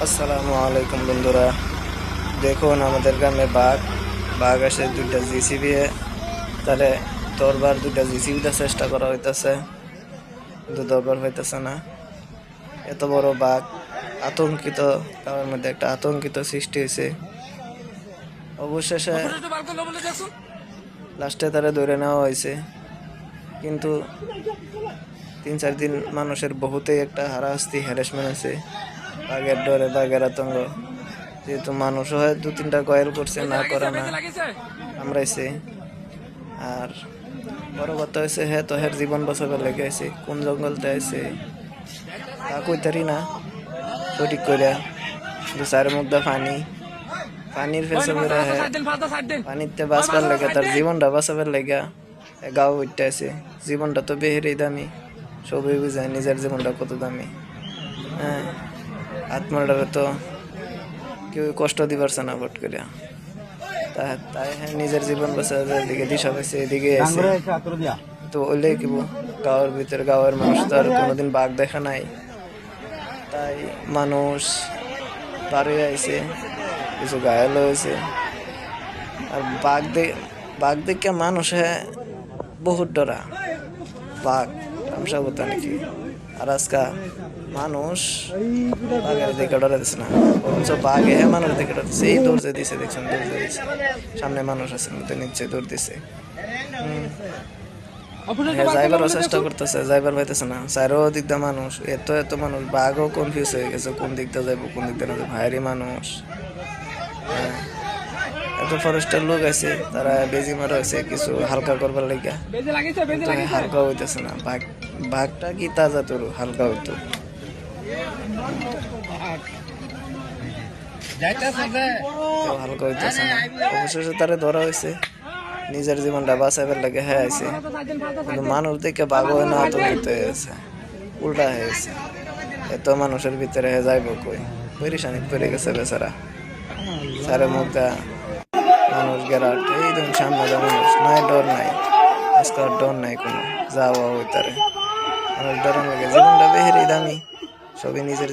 আসসালামু আলাইকুম বন্ধুরা, দেখুন আমাদের গ্রামে বাঘ আসে দুইটা জিসিবি তাহলে দরবার দুইটা জিসিবিটা চেষ্টা করা হইতেছে, কিন্তু দরবার হইতেছে না। এত বড় বাঘ, আতঙ্কিত তার মধ্যে একটা আতঙ্কিত সৃষ্টি হয়েছে। অবশেষে লাস্টে তারা ধরে নেওয়া হয়েছে, কিন্তু 3-4 দিন মানুষের বহুতেই একটা হারাহাস্তি হ্যারাসমেন্ট হয়েছে বাঘের ডরে, বাঘের আতঙ্ক। যেহেতু মানুষও হয় 2-3টা গয়েল করছে, না করা না কামড়াইছে। আর বড় কথা হয়েছে হ্যাঁ তো হ্যাঁ জীবন বাঁচাবার লেগে আছে, কোন জঙ্গলতে আছে তা কইতারি না সঠিক করিয়া, কিন্তু চারের মধ্যে পানির ফেসে করে পানিতে বাঁচবার লেগে, তার জীবনটা বাঁচাবার লেগে গাও উঠতে আছে। জীবনটা তো বেহেরেই দামি, সবই বুঝায় নিজের জীবনটা কত দামি। হ্যাঁ, আত্মাটারে তো কেউ কষ্ট দিবারছে না ভট করিয়া, তাই হ্যাঁ নিজের জীবন বাঁচার দিকে দিশা পাইছে, এদিকে আছে। তো ওইলে কি গাঁয়ের ভিতরে গাঁয়ের মানুষ তো আর কোনোদিন বাঘ দেখা নাই, তাই মানুষ পারে আইছে, কিছু ঘায়াল হয়েছে। আর বাঘ দেখে মানুষ হ্যাঁ বহুত ডরা, বাঘ তামসাবতা নাকি। আর আজকা মানুষ বাঘের দিকে ডরে দিচ্ছে না, অথচ বাঘে হ্যাঁ মানুষ দিকে ডরছে। এই দৌড়ে দিছে, দেখছেন দৌড়ে দিছে, সামনে মানুষ আছে মধ্যে নিচে দৌড় দিছে। যাইবারও চেষ্টা করতেছে, যাইবার পাইতেছে না। চারো দিক দিয়ে মানুষ, এত মানুষ, বাঘও কনফিউজ হয়ে গেছে কোন দিক দিয়ে যাইব কোন দিক দিয়ে না। ভাইয়েরই মানুষ, এত ফরেস্টের লোক আছে, তারা বেজি মারা হয়েছে কিছু হালকা করবার লেগে, হালকা হইতেছে না। বাঘটা কি তাজা তোর হালকা হইতো, হালকা হইতেছে না। অবশেষে তারা ধরা হয়েছে, নিজের জীবনটা বাঁচাবার লাগে হ্যাঁ আছে, কিন্তু মানুষ দেখে বাঘ হয় না, আতঙ্কিত হয়ে গেছে, উল্টা হয়ে গেছে। এত মানুষের ভিতরে যাইব কই, পরিশানি পড়ে গেছে বেচারা। সারে মুখা মানুষ গেরাট, এই ধরুন সামনে মানুষ নাই, ডর নাই, আজকাল ডর নাই কোনো, যাওয়া হইতারে মানুষ ডরের লাগে। জীবনটা বেহেরি দামি, সবই নিজের